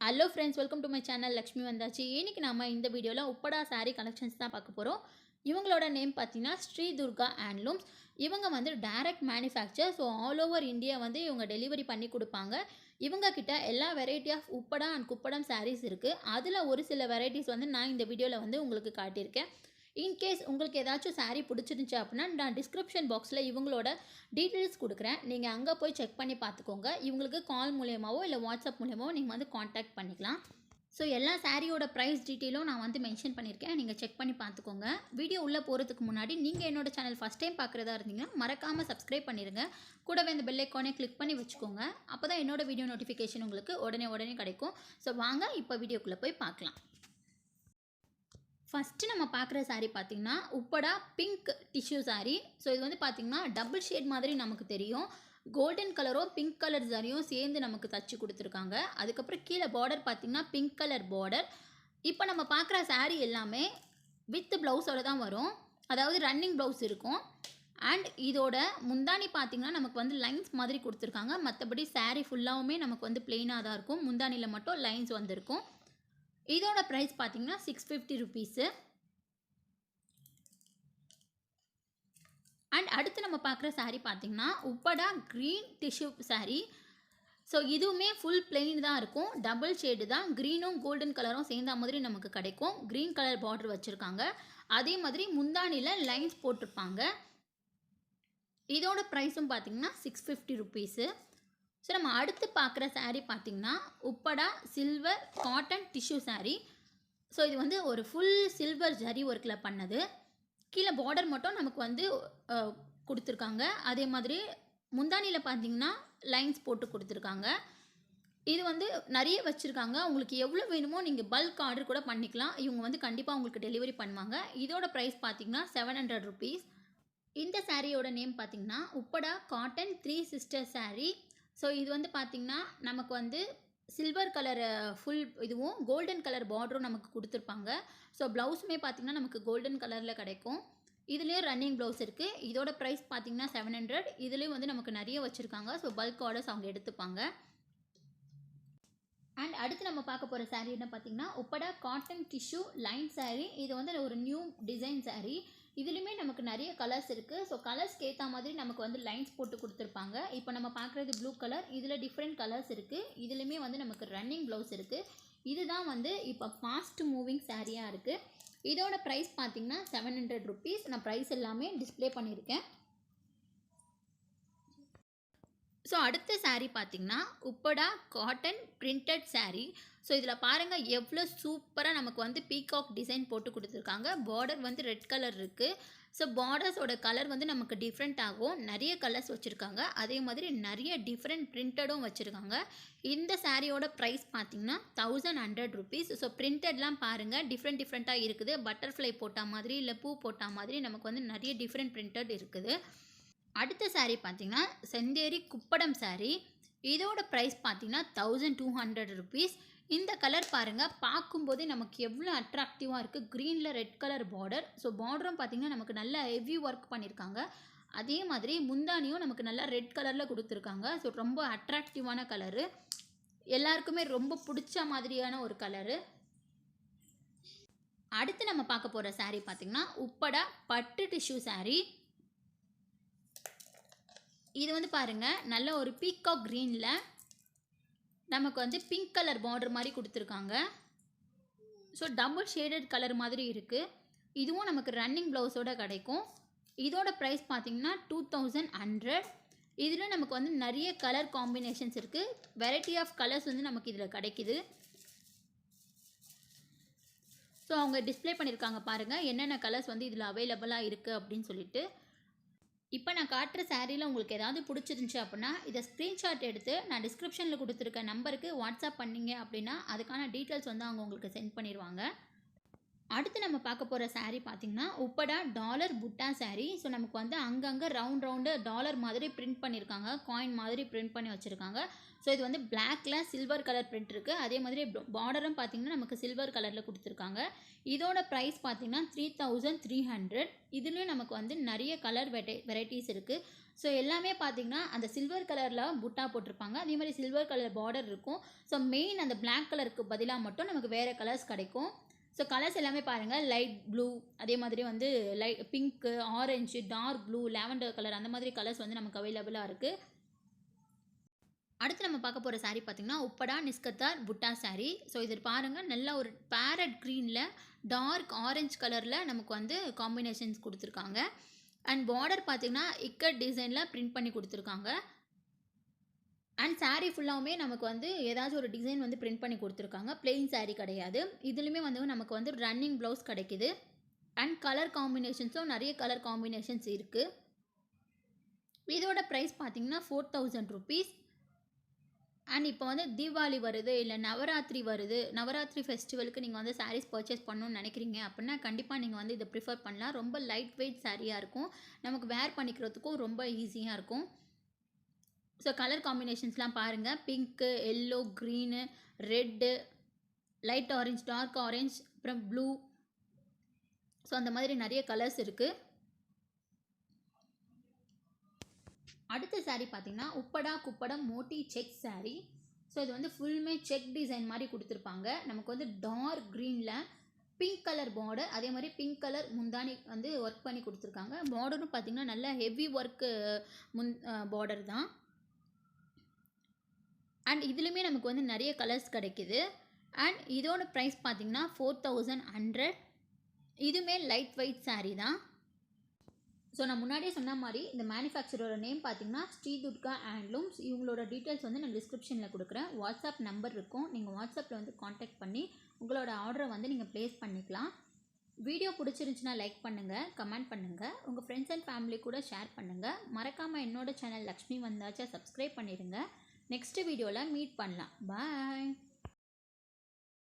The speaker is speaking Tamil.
Hello friends, welcome to my channel. Lakshmi வந்தாச்சு. இன்னைக்கு நம்ம இந்த வீடியோவில் உப்படா சாரீ கலெக்ஷன்ஸ் தான் பார்க்க போகிறோம். இவங்களோட நேம் பார்த்தீங்கன்னா ஸ்ரீ துர்கா ஹேண்ட்லூம்ஸ். இவங்க வந்து direct manufacture. So all over India வந்து இவங்க டெலிவரி பண்ணி கொடுப்பாங்க. இவங்க கிட்ட எல்லா variety of Uppada and Kuppadam saris இருக்குது. அதில் ஒரு சில வெரைட்டிஸ் வந்து நான் இந்த வீடியோவில் வந்து உங்களுக்கு காட்டியிருக்கேன். இன்கேஸ் உங்களுக்கு ஏதாச்சும் சாரீ பிடிச்சிருந்துச்சு அப்படின்னா நான் டிஸ்கிரிப்ஷன் பாக்ஸில் இவங்களோட டீட்டெயில்ஸ் கொடுக்குறேன். நீங்கள் அங்கே போய் செக் பண்ணி பார்த்துக்கோங்க. இவங்களுக்கு கால் மூலியமாவோ இல்லை வாட்ஸ்அப் மூலியமாவோ நீங்கள் வந்து காண்டாக்ட் பண்ணிக்கலாம். ஸோ எல்லா சாரியோட ப்ரைஸ் டீட்டெயிலும் நான் வந்து மென்ஷன் பண்ணியிருக்கேன். நீங்கள் செக் பண்ணி பார்த்துக்கோங்க. வீடியோ உள்ளே போகிறதுக்கு முன்னாடி நீங்கள் என்னோட சேனல் ஃபஸ்ட் டைம் பார்க்குறதா இருந்தீங்கன்னா மறக்காமல் சப்ஸ்கிரைப் பண்ணிடுங்க. கூடவே இந்த பெல் ஐக்கானே கிளிக் பண்ணி வச்சுக்கோங்க. அப்போ தான் என்னோட வீடியோ நோட்டிஃபிகேஷன் உங்களுக்கு உடனே கிடைக்கும். ஸோ வாங்க இப்போ வீடியோக்குள்ளே போய் பார்க்கலாம். ஃபஸ்ட்டு நம்ம பார்க்குற சாரீ பார்த்திங்கன்னா Uppada pink tissue sari. So இது வந்து பார்த்திங்கன்னா டபுள் ஷேட் மாதிரி நமக்கு தெரியும். கோல்டன் கலரும் பிங்க் கலர் சாரியும் சேர்ந்து நமக்கு தச்சு கொடுத்துருக்காங்க. அதுக்கப்புறம் கீழே பார்டர் பார்த்திங்கன்னா பிங்க் கலர் பார்டர். இப்போ நம்ம பார்க்குற சாரீ எல்லாமே வித் ப்ளவுஸோட தான் வரும். அதாவது ரன்னிங் ப்ளவுஸ் இருக்கும். அண்ட் இதோட முந்தானி பார்த்திங்கன்னா நமக்கு வந்து லைன்ஸ் மாதிரி கொடுத்துருக்காங்க. மற்றபடி சாரீ ஃபுல்லாகவுமே நமக்கு வந்து பிளெயினாக தான் இருக்கும். முந்தானியில் மட்டும் லைன்ஸ் வந்திருக்கும். இதோட ப்ரைஸ் பார்த்தீங்கன்னா 650 ருபீஸு. அண்ட் அடுத்து நம்ம பார்க்குற சாரீ பார்த்தீங்கன்னா Uppada green tissue sari. So இதுவுமே ஃபுல் பிளெயின் தான் இருக்கும். டபுள் ஷேடு தான். க்ரீனும் கோல்டன் கலரும் சேர்ந்த மாதிரி நமக்கு கிடைக்கும். க்ரீன் கலர் பார்டர் வச்சுருக்காங்க. அதே மாதிரி முந்தானியில் லைன்ஸ் போட்டிருப்பாங்க. இதோட ப்ரைஸும் பார்த்தீங்கன்னா 650 ருபீஸு. ஸோ நம்ம அடுத்து பார்க்குற சாரீ பார்த்திங்கன்னா Uppada silver cotton tissue sari. So இது வந்து ஒரு ஃபுல் சில்வர் ஜரி ஒர்க்கில் பண்ணது. கீழே பார்டர் மட்டும் நமக்கு வந்து கொடுத்துருக்காங்க. அதே மாதிரி முந்தானியில் பார்த்திங்கன்னா லைன்ஸ் போட்டு கொடுத்துருக்காங்க. இது வந்து நிறைய வச்சுருக்காங்க. உங்களுக்கு எவ்வளோ வேணுமோ நீங்கள் பல்க் ஆர்டர் கூட பண்ணிக்கலாம். இவங்க வந்து கண்டிப்பாக உங்களுக்கு டெலிவரி பண்ணுவாங்க. இதோட ப்ரைஸ் பார்த்திங்கன்னா 700 ருபீஸ். இந்த சாரியோட நேம் பார்த்திங்கன்னா Uppada cotton 3 sister sari. So இது வந்து பார்த்திங்கன்னா நமக்கு வந்து சில்வர் கலர் ஃபுல் இதுவும் கோல்டன் கலர் பார்டரும் நமக்கு கொடுத்துருப்பாங்க. ஸோ ப்ளவுஸுமே பார்த்திங்கன்னா நமக்கு கோல்டன் கலரில் கிடைக்கும். இதுலேயும் ரன்னிங் ப்ளவுஸ் இருக்குது. இதோட ப்ரைஸ் பார்த்திங்கன்னா 700. இதுலேயும் வந்து நமக்கு நிறைய வச்சுருக்காங்க. ஸோ பல்க் ஆர்டர்ஸ் அவங்க எடுத்துப்பாங்க. அண்ட் அடுத்து நம்ம பார்க்க போகிற சாரீ என்ன பார்த்திங்கன்னா Uppada cotton tissue line sari. இது வந்து ஒரு நியூ டிசைன் சாரீ. இதுலேயுமே நமக்கு நிறைய கலர்ஸ் இருக்குது. ஸோ கலர்ஸ்க்கு ஏற்ற மாதிரி நமக்கு வந்து லைன்ஸ் போட்டு கொடுத்துருப்பாங்க. இப்போ நம்ம பார்க்குறது ப்ளூ கலர். இதில் டிஃப்ரெண்ட் கலர்ஸ் இருக்குது. இதுலேயுமே வந்து நமக்கு ரன்னிங் ப்ளவுஸ் இருக்குது. இதுதான் வந்து இப்போ ஃபாஸ்ட் மூவிங் சாரியாக இருக்குது. இதோட ப்ரைஸ் பார்த்திங்கன்னா 700 ருபீஸ். நான் ப்ரைஸ் எல்லாமே டிஸ்பிளே பண்ணியிருக்கேன். ஸோ அடுத்த சாரீ பார்த்திங்கன்னா Uppada cotton printed sari. So இதில் பாருங்கள் எவ்வளோ சூப்பராக நமக்கு வந்து பீகாக் டிசைன் போட்டு கொடுத்துருக்காங்க. பார்டர் வந்து ரெட் கலர் இருக்குது. ஸோ பார்டர்ஸோட கலர் வந்து நமக்கு டிஃப்ரெண்ட் ஆகும். நிறைய கலர்ஸ் வச்சுருக்காங்க. அதே மாதிரி நிறைய டிஃப்ரெண்ட் பிரிண்டடும் வச்சுருக்காங்க. இந்த சாரியோட ப்ரைஸ் பார்த்திங்கன்னா 1100 ருபீஸ். ஸோ பிரிண்டட்லாம் பாருங்கள் டிஃப்ரெண்ட்டாக இருக்குது. பட்டர்ஃப்ளை போட்ட மாதிரி இல்லை பூ போட்ட மாதிரி நமக்கு வந்து நிறைய டிஃப்ரெண்ட் பிரிண்டட் இருக்குது. அடுத்த சாரீ பார்த்திங்கன்னா செந்தேரி குப்படம் சாரீ. இதோட ப்ரைஸ் பார்த்திங்கன்னா 1200 ருபீஸ். இந்த கலர் பாருங்கள் பார்க்கும்போதே நமக்கு எவ்வளோ அட்ராக்டிவாக இருக்குது. க்ரீனில் ரெட் கலர் பார்டர். ஸோ பார்டரும் பார்த்திங்கன்னா நமக்கு நல்லா ஹெவி ஒர்க் பண்ணியிருக்காங்க. அதே மாதிரி முந்தானியும் நமக்கு நல்லா ரெட் கலரில் கொடுத்துருக்காங்க. ஸோ ரொம்ப அட்ராக்டிவான கலரு. எல்லாருக்குமே ரொம்ப பிடிச்ச மாதிரியான ஒரு கலரு. அடுத்து நம்ம பார்க்க போகிற சாரீ பார்த்திங்கன்னா உப்படா பட்டு டிஷ்யூ சாரீ. இது வந்து பாருங்கள் நல்ல ஒரு பீகாக் க்ரீனில் நமக்கு வந்து பிங்க் கலர் பார்டர் மாதிரி கொடுத்துருக்காங்க. ஸோ டபுள் ஷேடட் கலர் மாதிரி இருக்குது. இதுவும் நமக்கு ரன்னிங் ப்ளவுஸோடு கிடைக்கும். இதோட ப்ரைஸ் பார்த்திங்கன்னா 2100. இதில் நமக்கு வந்து நிறைய கலர் காம்பினேஷன்ஸ் இருக்குது. வெரைட்டி ஆஃப் கலர்ஸ் வந்து நமக்கு இதில் கிடைக்கிது. ஸோ அவங்க டிஸ்பிளே பண்ணியிருக்காங்க பாருங்கள் என்னென்ன கலர்ஸ் வந்து இதில் அவைலபிளாக இருக்குது அப்படின்னு சொல்லிட்டு. இப்போ நான் காட்டுற சாரியில் உங்களுக்கு ஏதாவது பிடிச்சிருந்துச்சி அப்படின்னா இதை ஸ்க்ரீன்ஷாட் எடுத்து நான் டிஸ்கிரிப்ஷனில் கொடுத்துருக்க நம்பருக்கு வாட்ஸ்அப் பண்ணிங்க அப்படின்னா அதுக்கான டீட்டெயில்ஸ் வந்து அவங்க உங்களுக்கு சென்ட் பண்ணிடுவாங்க. அடுத்து நம்ம பார்க்க போகிற saree பார்த்தீங்கன்னா உப்படா டாலர் புட்டா saree. ஸோ நமக்கு வந்து அங்கங்கே ரவுண்டு டாலர் மாதிரி பிரிண்ட் பண்ணியிருக்காங்க, காயின் மாதிரி பிரிண்ட் பண்ணி வச்சுருக்காங்க. ஸோ இது வந்து பிளாக்ல சில்வர் கலர் பிரிண்ட் இருக்குது. அதே மாதிரி பார்டரும் பார்த்தீங்கன்னா நமக்கு சில்வர் கலரில் கொடுத்துருக்காங்க. இதோட ப்ரைஸ் பார்த்தீங்கன்னா 3300. இதுலேயும் நமக்கு வந்து நிறைய கலர் வெரைட்டிஸ் இருக்குது. ஸோ எல்லாமே பார்த்தீங்கன்னா அந்த சில்வர் கலரில் புட்டா போட்டிருப்பாங்க, அதே மாதிரி சில்வர் கலர் பார்டர் இருக்கும். ஸோ மெயின் அந்த பிளாக் கலருக்கு பதிலாக மட்டும் நமக்கு வேறு கலர்ஸ் கிடைக்கும். ஸோ கலர்ஸ் எல்லாமே பாருங்கள், லைட் ப்ளூ, அதே மாதிரி வந்து pink, orange, dark blue, lavender colour, அந்த மாதிரி கலர்ஸ் வந்து நமக்கு அவைலபிளாக இருக்குது. அடுத்து நம்ம பார்க்க போகிற saree பார்த்திங்கன்னா உப்படா நிஸ்கத்தார் புட்டா saree. ஸோ இது பாருங்கள், நல்ல ஒரு பேரட் க்ரீனில் டார்க் ஆரஞ்சு கலரில் நமக்கு வந்து காம்பினேஷன்ஸ் கொடுத்துருக்காங்க. அண்ட் பார்டர் பார்த்திங்கன்னா இக்கட் டிசைனில் பிரிண்ட் பண்ணி கொடுத்துருக்காங்க. அண்ட் saree ஃபுல்லாகவுமே நமக்கு வந்து ஏதாச்சும் ஒரு டிசைன் வந்து பிரிண்ட் பண்ணி கொடுத்துருக்காங்க, பிளெயின் saree கிடையாது. இதுலேயுமே வந்து நமக்கு வந்து ரன்னிங் ப்ளவுஸ் கிடைக்குது. அண்ட் கலர் காம்பினேஷன்ஸும் நிறைய கலர் காம்பினேஷன்ஸ் இருக்குது. இதோட ப்ரைஸ் பார்த்தீங்கன்னா 4000 rupees. அண்ட் இப்போ வந்து தீபாவளி வருது, இல்லை நவராத்திரி வருது, நவராத்திரி ஃபெஸ்டிவலுக்கு நீங்கள் வந்து sarees பர்ச்சேஸ் பண்ணணும்னு நினைக்கிறீங்க அப்படின்னா கண்டிப்பாக நீங்கள் வந்து இதை ப்ரிஃபர் பண்ணலாம். ரொம்ப லைட் வெயிட் சாரியாக இருக்கும், நமக்கு வேர் பண்ணிக்கிறதுக்கும் ரொம்ப ஈஸியாக இருக்கும். ஸோ கலர் காம்பினேஷன்ஸ்லாம் பாருங்கள், pink, yellow, green, red, light orange, dark orange, அப்புறம் ப்ளூ. ஸோ அந்த மாதிரி நிறைய கலர்ஸ் இருக்குது. அடுத்த saree பார்த்திங்கன்னா உப்படா குப்படம் மோட்டி செக் saree. ஸோ இது வந்து ஃபுல்லுமே செக் டிசைன் மாதிரி கொடுத்துருப்பாங்க. நமக்கு வந்து டார்க் க்ரீனில் பிங்க் கலர் பார்டர், அதே மாதிரி பிங்க் கலர் முந்தானி வந்து ஒர்க் பண்ணி கொடுத்துருக்காங்க. பார்டரும் பார்த்திங்கன்னா நல்ல ஹெவி ஒர்க்கு பார்டர் தான். அண்ட் இதுலேயுமே நமக்கு வந்து நிறைய கலர்ஸ் கிடைக்குது. அண்ட் இதோட ப்ரைஸ் பார்த்திங்கன்னா 4100. இதுவுமே லைட் வெயிட் saree தான். ஸோ நான் முன்னாடியே சொன்ன மாதிரி இந்த மேனுஃபேக்சரோட நேம் பார்த்தீங்கன்னா ஸ்ரீ துர்கா ஹேண்ட்லூம்ஸ். இவங்களோட டீட்டெயில்ஸ் வந்து நான் டிஸ்கிரிப்ஷனில் கொடுக்குறேன். வாட்ஸ்அப் நம்பர் இருக்கும், நீங்கள் வாட்ஸ்அப்பில் வந்து காண்டாக்ட் பண்ணி உங்களோட ஆர்டரை வந்து நீங்கள் ப்ளேஸ் பண்ணிக்கலாம். வீடியோ பிடிச்சிருந்துச்சுன்னா லைக் பண்ணுங்கள், கமெண்ட் பண்ணுங்கள், உங்கள் ஃப்ரெண்ட்ஸ் அண்ட் ஃபேமிலி கூட ஷேர் பண்ணுங்கள். மறக்காமல் என்னோட சேனல் லக்ஷ்மி வந்தாச்சா சப்ஸ்கிரைப் பண்ணிடுங்க. நெக்ஸ்ட் வீடியோவில் மீட் பண்ணலாம். பாய்.